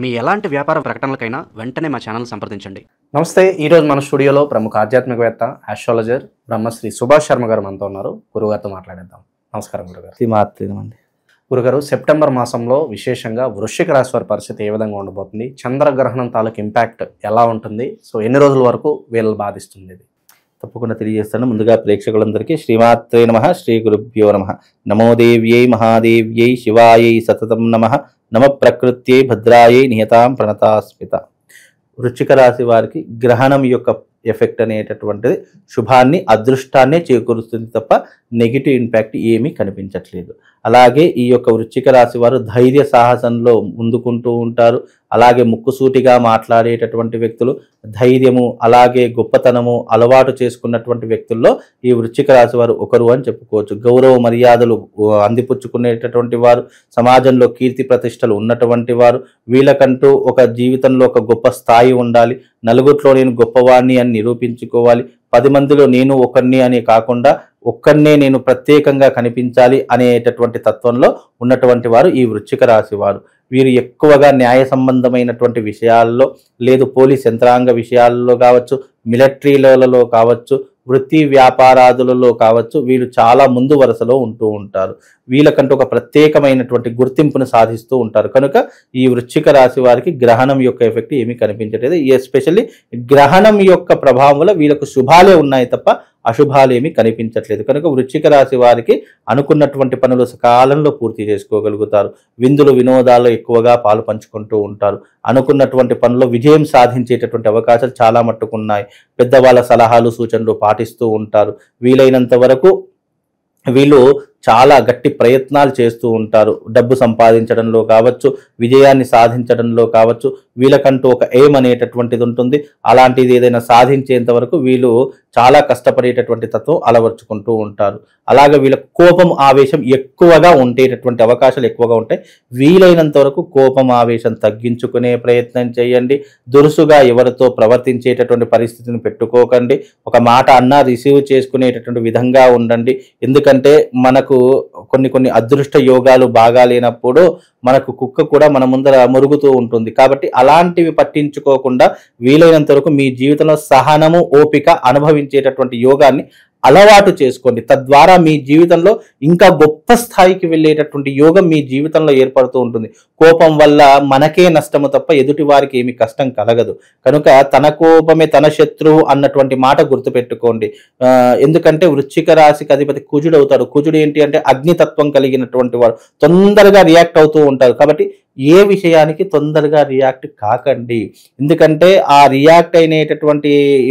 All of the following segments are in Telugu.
మీ ఎలాంటి వ్యాపార ప్రకటనలకైనా వెంటనే మా ఛానల్ సంప్రదించండి. నమస్తే. ఈరోజు మన స్టూడియోలో ప్రముఖ ఆధ్యాత్మికవేత్త, ఆస్ట్రాలజర్ బ్రహ్మశ్రీ సుభాష్ శర్మ గారు మనతో ఉన్నారు. గురుగారితో మాట్లాడేద్దాం. నమస్కారం గురుగారు. గురుగారు, సెప్టెంబర్ మాసంలో విశేషంగా వృశ్చిక రాశి వారి పరిస్థితి ఏ విధంగా ఉండబోతుంది? చంద్రగ్రహణం తాలూకు ఇంపాక్ట్ ఎలా ఉంటుంది? సో ఎన్ని రోజుల వరకు వీళ్ళు బాధిస్తుంది? తప్పకుండా తెలియజేస్తాను. ముందుగా ప్రేక్షకులందరికీ శ్రీమాత్రే నమః, శ్రీ గురుభ్యో నమః. నమో దేవ్యై మహాదేవ్యై శివాయై సతతం నమః. నమ ప్రకృత్యై భద్రాయై నియతాం ప్రణతాస్మిత. వృశ్చిక రాశి వారికి గ్రహణం యొక్క ఎఫెక్ట్ అనేటటువంటిది శుభాన్ని, అదృష్టాన్నే చేకూరుస్తుంది తప్ప నెగిటివ్ ఇంపాక్ట్ ఏమీ కనిపించట్లేదు. అలాగే ఈ యొక్క వృశ్చిక రాశి వారు ధైర్య సాహసంలో ముందుకుంటూ ఉంటారు. అలాగే ముక్కుసూటిగా మాట్లాడేటటువంటి వ్యక్తులు, ధైర్యము అలాగే గొప్పతనము అలవాటు చేసుకున్నటువంటి వ్యక్తుల్లో ఈ వృశ్చిక రాశి వారు ఒకరు అని చెప్పుకోవచ్చు. గౌరవ మర్యాదలు అందిపుచ్చుకునేటటువంటి వారు, సమాజంలో కీర్తి ప్రతిష్టలు ఉన్నటువంటి వారు, వీళ్ళకంటూ ఒక జీవితంలో ఒక గొప్ప స్థాయి ఉండాలి. నలుగురిలో నేను గొప్పవాణ్ణి అని నిరూపించుకోవాలి. 10 మందిలో నేను ఒకరిని అని కాకుండా ఒక్కరినే నేను ప్రత్యేకంగా కనిపించాలి అనేటటువంటి తత్వంలో ఉన్నటువంటి వారు ఈ వృశ్చిక రాశి వారు. వీరు ఎక్కువగా న్యాయ సంబంధమైనటువంటి విషయాల్లో, లేదు పోలీస్ యంత్రాంగ విషయాల్లో కావచ్చు, మిలిటరీలలో కావచ్చు, వృత్తి వ్యాపారాదులలో కావచ్చు, వీళ్ళు చాలా ముందు వరుసలో ఉంటూ ఉంటారు. వీళ్ళకంటూ ఒక ప్రత్యేకమైనటువంటి గుర్తింపును సాధిస్తూ ఉంటారు. కనుక ఈ వృశ్చిక రాశి వారికి గ్రహణం యొక్క ఎఫెక్ట్ ఏమీ కనిపించట్లేదు. ఎస్పెషల్లీ గ్రహణం యొక్క ప్రభావం వల్ల వీళ్ళకు శుభాలే ఉన్నాయి తప్ప అశుభాలు ఏమీ కనిపించట్లేదు. కనుక వృశ్చిక రాశి వారికి అనుకున్నటువంటి పనులు సకాలంలో పూర్తి చేసుకోగలుగుతారు. విందులు వినోదాల్లో ఎక్కువగా పాలు పంచుకుంటూ ఉంటారు. అనుకున్నటువంటి పనుల్లో విజయం సాధించేటటువంటి అవకాశాలు చాలా మట్టుకున్నాయి. పెద్దవాళ్ళ సలహాలు సూచనలు పాటిస్తూ ఉంటారు. వీలైనంత వరకు వీళ్ళు చాలా గట్టి ప్రయత్నాలు చేస్తూ ఉంటారు. డబ్బు సంపాదించడంలో కావచ్చు, విజయాన్ని సాధించడంలో కావచ్చు, వీళ్ళకంటూ ఒక ఎయిమ్ అనేటటువంటిది ఉంటుంది. అలాంటిది ఏదైనా సాధించేంత వరకు వీళ్ళు చాలా కష్టపడేటటువంటి తత్వం అలవర్చుకుంటూ ఉంటారు. అలాగే వీళ్ళ కోపం ఆవేశం ఎక్కువగా ఉండేటటువంటి అవకాశాలు ఎక్కువగా ఉంటాయి. వీలైనంత వరకు కోపం ఆవేశం తగ్గించుకునే ప్రయత్నం చేయండి. దురుసుగా ఎవరితో ప్రవర్తించేటటువంటి పరిస్థితిని పెట్టుకోకండి. ఒక మాట అన్నా రిసీవ్ చేసుకునేటటువంటి విధంగా ఉండండి. ఎందుకంటే మనకు కొన్ని అదృష్ట యోగాలు బాగా లేనప్పుడు మనకు కుక్క కూడా మన ముందర మురుగుతూ ఉంటుంది. కాబట్టి అలాంటివి పట్టించుకోకుండా వీలైనంత వరకు మీ జీవితంలో సహనము, ఓపిక అనుభవించేటటువంటి యోగాన్ని అలవాటు చేసుకోండి. తద్వారా మీ జీవితంలో ఇంకా గొప్ప స్థాయికి వెళ్ళేటటువంటి యోగం మీ జీవితంలో ఏర్పడుతూ ఉంటుంది. కోపం వల్ల మనకే నష్టము తప్ప ఎదుటి వారికి ఏమి కష్టం కలగదు. కనుక తన కోపమే తన శత్రువు అన్నటువంటి మాట గుర్తుపెట్టుకోండి. ఎందుకంటే వృశ్చిక రాశికి అధిపతి కుజుడు అవుతాడు. కుజుడు ఏంటి అంటే అగ్నితత్వం కలిగినటువంటి వాడు. తొందరగా రియాక్ట్ అవుతూ ఉంటారు. కాబట్టి ఏ విషయానికి తొందరగా రియాక్ట్ కాకండి. ఎందుకంటే ఆ రియాక్ట్ అయినటువంటి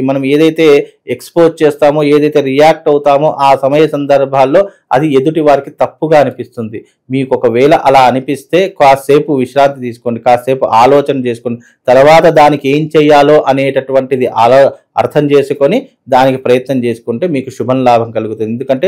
మనం ఏదైతే ఎక్స్పోజ్ చేస్తామో, ఏదైతే రియాక్ట్ అవుతామో ఆ సమయ సందర్భాల్లో అది ఎదుటి వారికి తప్పుగా అనిపిస్తుంది. మీకు ఒకవేళ అలా అనిపిస్తే కాసేపు విశ్రాంతి తీసుకోండి, కాసేపు ఆలోచన చేసుకోండి. తర్వాత దానికి ఏం చేయాలో అనేటటువంటిది అర్థం చేసుకొని దానికి ప్రయత్నం చేసుకుంటే మీకు శుభం లాభం కలుగుతుంది. ఎందుకంటే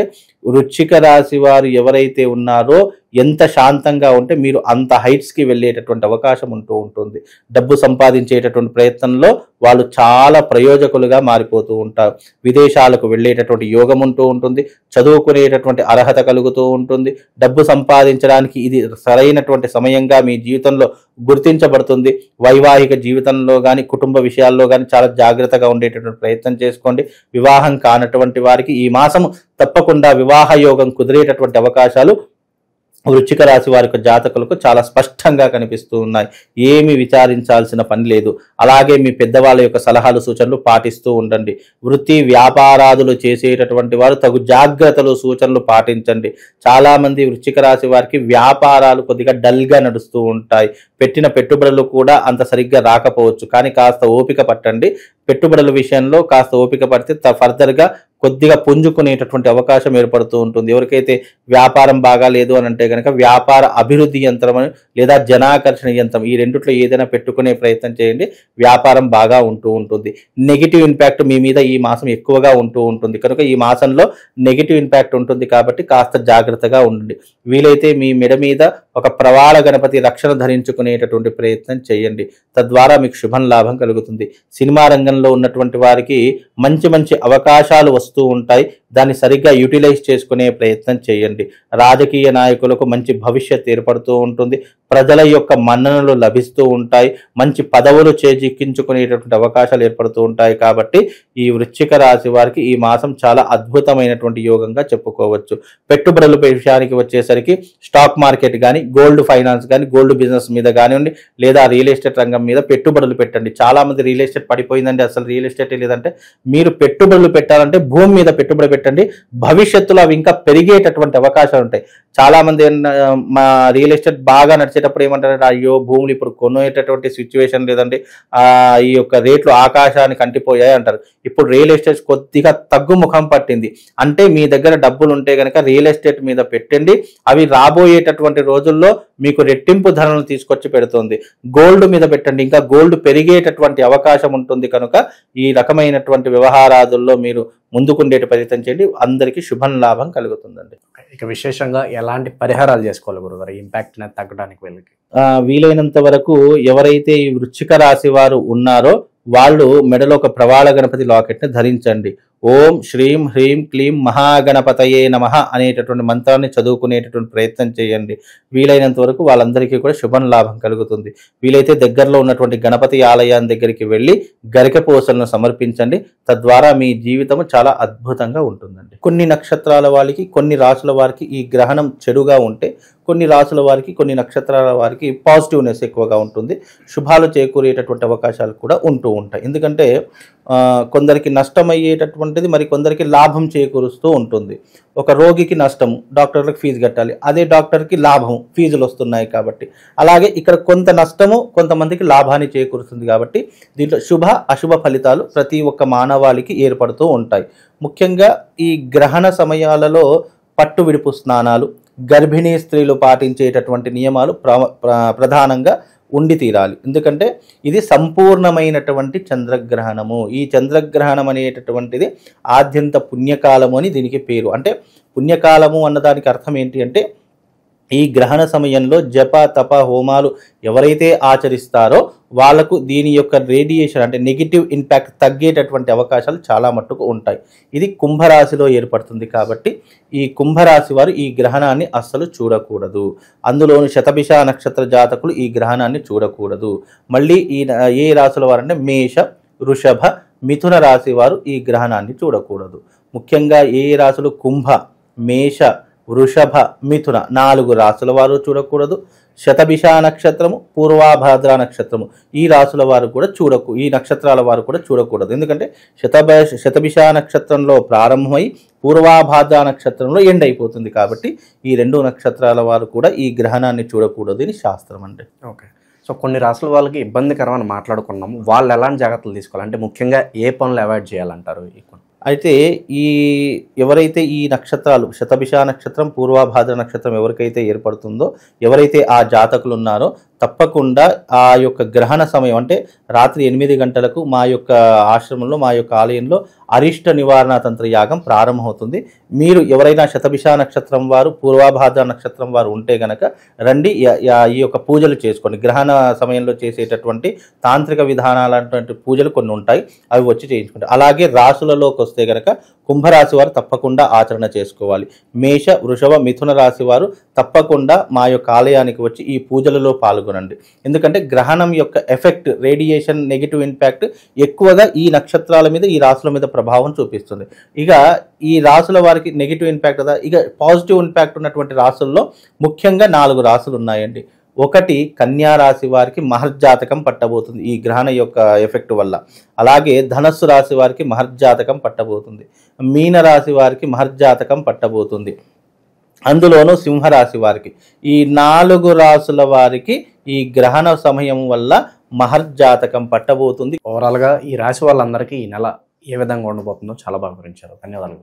వృశ్చిక రాశి వారు ఎవరైతే ఉన్నారో ఎంత శాంతంగా ఉంటే మీరు అంత హైట్స్కి వెళ్ళేటటువంటి అవకాశం ఉంటూ ఉంటుంది. డబ్బు సంపాదించేటటువంటి ప్రయత్నంలో వాళ్ళు చాలా ప్రయోజకులుగా మారిపోతూ ఉంటారు. విదేశాలకు వెళ్ళేటటువంటి యోగం ఉంటూ ఉంటుంది. చదువుకునేటటువంటి అర్హత కలుగుతూ ఉంటుంది. డబ్బు సంపాదించడానికి ఇది సరైనటువంటి సమయంగా మీ జీవితంలో గుర్తించబడుతుంది. వైవాహిక జీవితంలో కానీ, కుటుంబ విషయాల్లో కానీ చాలా జాగ్రత్తగా ఉండేటటువంటి ప్రయత్నం చేసుకోండి. వివాహం కానటువంటి వారికి ఈ మాసం తప్పకుండా వివాహ యోగం కుదిరేటటువంటి అవకాశాలు వృశ్చిక రాశి వారి జాతకులకు చాలా స్పష్టంగా కనిపిస్తూ ఉన్నాయి. ఏమి విచారించాల్సిన పని లేదు. అలాగే మీ పెద్దవాళ్ళ యొక్క సలహాలు సూచనలు పాటిస్తూ ఉండండి. వృత్తి వ్యాపారాదులు చేసేటటువంటి వారు తగు జాగ్రత్తలు సూచనలు పాటించండి. చాలా మంది వృశ్చిక రాశి వారికి వ్యాపారాలు కొద్దిగా డల్గా నడుస్తూ ఉంటాయి. పెట్టిన పెట్టుబడులు కూడా అంత సరిగ్గా రాకపోవచ్చు. కానీ కాస్త ఓపిక పట్టండి. పెట్టుబడుల విషయంలో కాస్త ఓపిక పడితే ఫర్దర్గా కొద్దిగా పుంజుకునేటటువంటి అవకాశం ఏర్పడుతూ ఉంటుంది. ఎవరికైతే వ్యాపారం బాగా లేదు అని అంటే కనుక వ్యాపార అభివృద్ధి యంత్రం లేదా జనాకర్షణ యంత్రం ఈ రెండిట్లో ఏదైనా పెట్టుకునే ప్రయత్నం చేయండి. వ్యాపారం బాగా ఉంటూ ఉంటుంది. నెగిటివ్ ఇంపాక్ట్ మీ మీద ఈ మాసం ఎక్కువగా ఉంటూ ఉంటుంది. కనుక ఈ మాసంలో నెగిటివ్ ఇంపాక్ట్ ఉంటుంది కాబట్టి కాస్త జాగ్రత్తగా ఉండండి. వీలైతే మీ మెడ మీద ఒక ప్రవాళ గణపతి రక్షణ ధరించుకునేటటువంటి ప్రయత్నం చేయండి. తద్వారా మీకు శుభం లాభం కలుగుతుంది. సినిమా రంగంలో ఉన్నటువంటి వారికి మంచి మంచి అవకాశాలు వస్తూ ఉంటాయి. దాన్ని సరిగ్గా యూటిలైజ్ చేసుకునే ప్రయత్నం చేయండి. రాజకీయ నాయకులకు మంచి భవిష్యత్ ఏర్పడుతూ ఉంటుంది. ప్రజల యొక్క మన్ననలు లభిస్తూ ఉంటాయి. మంచి పదవులు చేజిక్కించుకునేటటువంటి అవకాశాలు ఏర్పడుతూ ఉంటాయి. కాబట్టి ఈ వృశ్చిక రాశి వారికి ఈ మాసం చాలా అద్భుతమైనటువంటి యోగంగా చెప్పుకోవచ్చు. పెట్టుబడుల విషయానికి వచ్చేసరికి స్టాక్ మార్కెట్ కానీ, గోల్డ్ ఫైనాన్స్ కానీ, గోల్డ్ బిజినెస్ మీద కానివ్వండి, లేదా రియల్ ఎస్టేట్ రంగం మీద పెట్టుబడులు పెట్టండి. చాలా మంది రియల్ ఎస్టేట్ పడిపోయిందండి, అసలు రియల్ ఎస్టేట్ లేదంటే, మీరు పెట్టుబడులు పెట్టాలంటే భూమి మీద పెట్టుబడి పెట్టండి. భవిష్యత్తులో అవి ఇంకా పెరిగేటటువంటి అవకాశాలు ఉంటాయి. చాలా మంది మా రియల్ ఎస్టేట్ బాగా నడిచేటప్పుడు ఏమంటారంటే, అయ్యో భూములు ఇప్పుడు కొనేటటువంటి సిచ్యువేషన్ లేదండి, ఈ యొక్క రేట్లు ఆకాశానికి అంటిపోయాయి అంటారు. ఇప్పుడు రియల్ ఎస్టేట్ కొద్దిగా తగ్గుముఖం పట్టింది అంటే మీ దగ్గర డబ్బులు ఉంటే కనుక రియల్ ఎస్టేట్ మీద పెట్టండి. అవి రాబోయేటటువంటి రోజుల్లో మీకు రెట్టింపు ధరలను తీసుకొచ్చి పెడుతుంది. గోల్డ్ మీద పెట్టండి, ఇంకా గోల్డ్ పెరిగేటటువంటి అవకాశం ఉంటుంది. కనుక ఈ రకమైనటువంటి వ్యవహారాదుల్లో మీరు ముందుకుండేటి ప్రయత్నం చేయండి. అందరికీ శుభం లాభం కలుగుతుందండి. ఇక విశేషంగా ఎలాంటి పరిహారాలు చేసుకోవాలి గురుగారు ఇంపాక్ట్ అనేది తగ్గడానికి? వీలైనంత వరకు ఎవరైతే ఈ వృశ్చిక రాశి వారు ఉన్నారో వాళ్ళు మెడలో ఒక ప్రవాళ గణపతి లాకెట్ ని ధరించండి. ఓం శ్రీం హ్రీం క్లీం మహాగణపతయే నమః అనేటటువంటి మంత్రాన్ని చదువుకునేటటువంటి ప్రయత్నం చేయండి. వీలైనంత వరకు వాళ్ళందరికీ కూడా శుభం లాభం కలుగుతుంది. వీలైతే దగ్గరలో ఉన్నటువంటి గణపతి ఆలయాన్ని దగ్గరికి వెళ్ళి గరిక పూసలను సమర్పించండి. తద్వారా మీ జీవితం చాలా అద్భుతంగా ఉంటుందండి. కొన్ని నక్షత్రాల వారికి, కొన్ని రాసుల వారికి ఈ గ్రహణం చెడుగా ఉంటే, కొన్ని రాసుల వారికి, కొన్ని నక్షత్రాల వారికి పాజిటివ్నెస్ ఎక్కువగా ఉంటుంది. శుభాలు చేకూరేటటువంటి అవకాశాలు కూడా ఉంటూ ఉంటాయి. ఎందుకంటే కొందరికి నష్టం అయ్యేటటువంటిది మరి కొందరికి లాభం చేకూరుస్తూ ఉంటుంది. ఒక రోగికి నష్టము, డాక్టర్లకు ఫీజు కట్టాలి, అదే డాక్టర్కి లాభం, ఫీజులు వస్తున్నాయి కాబట్టి. అలాగే ఇక్కడ కొంత నష్టము కొంతమందికి లాభాన్ని చేకూరుస్తుంది. కాబట్టి దీంట్లో శుభ అశుభ ఫలితాలు ప్రతి ఒక్క మానవాళికి ఏర్పడుతూ ఉంటాయి. ముఖ్యంగా ఈ గ్రహణ సమయాలలో పట్టు విడుపు స్నానాలు, గర్భిణీ స్త్రీలు పాటించేటటువంటి నియమాలు ప్రధానంగా ఉండి తీరాలి. ఎందుకంటే ఇది సంపూర్ణమైనటువంటి చంద్రగ్రహణము. ఈ చంద్రగ్రహణం అనేటటువంటిది ఆద్యంత పుణ్యకాలము అని దీనికి పేరు. అంటే పుణ్యకాలము అన్నదానికి అర్థం ఏంటి అంటే, ఈ గ్రహణ సమయంలో జప తప హోమాలు ఎవరైతే ఆచరిస్తారో వాళ్లకు దీని యొక్క రేడియేషన్ అంటే నెగిటివ్ ఇంపాక్ట్ తగ్గేటటువంటి అవకాశాలు చాలా మట్టుకు ఉంటాయి. ఇది కుంభరాశిలో ఏర్పడుతుంది. కాబట్టి ఈ కుంభరాశి వారు ఈ గ్రహణాన్ని అస్సలు చూడకూడదు. అందులోని శతభిష నక్షత్ర జాతకులు ఈ గ్రహణాన్ని చూడకూడదు. మళ్ళీ ఏ రాశుల వారంటే మేష, వృషభ, మిథున రాశి వారు ఈ గ్రహణాన్ని చూడకూడదు. ముఖ్యంగా ఏ రాశులు కుంభ, మేష, వృషభ, మిథున 4 రాశుల వారు చూడకూడదు. శతభిష నక్షత్రము, పూర్వాభాద్ర నక్షత్రము ఈ రాశుల వారు కూడా ఈ నక్షత్రాల వారు కూడా చూడకూడదు. ఎందుకంటే శతభిష నక్షత్రంలో ప్రారంభమై పూర్వాభాద్ర నక్షత్రంలో ఎండ్ అయిపోతుంది. కాబట్టి ఈ 2 నక్షత్రాల వారు కూడా ఈ గ్రహణాన్ని చూడకూడదు అని శాస్త్రం అండి. ఓకే. సో కొన్ని రాసుల వాళ్ళకి ఇబ్బందికరమని మాట్లాడుకున్నాము. వాళ్ళు ఎలాంటి జాగ్రత్తలు తీసుకోవాలి? అంటే ముఖ్యంగా ఏ పనులు అవాయిడ్ చేయాలంటారు? అయితే ఎవరైతే ఈ నక్షత్రాలు శతభిష నక్షత్రం, పూర్వాభాద్ర నక్షత్రం ఎవరికైతే ఏర్పడుతుందో, ఎవరైతే ఆ జాతకులు ఉన్నారో తప్పకుండా ఆ యొక్క గ్రహణ సమయం అంటే రాత్రి 8 గంటలకు మా యొక్క ఆశ్రమంలో, మా యొక్క ఆలయంలో అరిష్ట నివారణ తంత్ర యాగం ప్రారంభమవుతుంది. మీరు ఎవరైనా శతభిష నక్షత్రం వారు, పూర్వాభాద్ర నక్షత్రం వారు ఉంటే గనక రండి, ఈ యొక్క పూజలు చేసుకోండి. గ్రహణ సమయంలో చేసేటటువంటి తాంత్రిక విధానాలటువంటి పూజలు కొన్ని ఉంటాయి, అవి వచ్చి చేయించుకుంటారు. అలాగే రాశులలోకి వస్తే గనక కుంభరాశి వారు తప్పకుండా ఆచరణ చేసుకోవాలి. మేష, వృషభ, మిథున రాశి వారు తప్పకుండా మా యొక్క ఆలయానికి వచ్చి ఈ పూజలలో పాల్గొనండి. ఎందుకంటే గ్రహణం యొక్క ఎఫెక్ట్, రేడియేషన్, నెగిటివ్ ఇంపాక్ట్ ఎక్కువగా ఈ నక్షత్రాల మీద, ఈ రాశుల మీద ప్రభావం చూపిస్తుంది. ఇక ఈ రాశుల వారికి నెగిటివ్ ఇంపాక్ట్ కదా. ఇక పాజిటివ్ ఇంపాక్ట్ ఉన్నటువంటి రాశుల్లో ముఖ్యంగా 4 రాశులు ఉన్నాయండి. ఒకటి కన్యా రాశి వారికి మహర్జాతకం పట్టబోతుంది ఈ గ్రహణ యొక్క ఎఫెక్ట్ వల్ల. అలాగే ధనస్సు రాశి వారికి మహర్జాతకం పట్టబోతుంది. మీన రాశి వారికి మహర్జాతకం పట్టబోతుంది. అందులోనూ సింహరాశి వారికి, ఈ 4 రాశుల వారికి ఈ గ్రహణ సమయం వల్ల మహర్జాతకం పట్టబోతుంది. ఓవరాల్గా ఈ రాశి వాళ్ళందరికీ ఈ నెల ఏ విధంగా ఉండబోతుందో చాలా బాగా వివరించారు. ధన్యవాదాలు.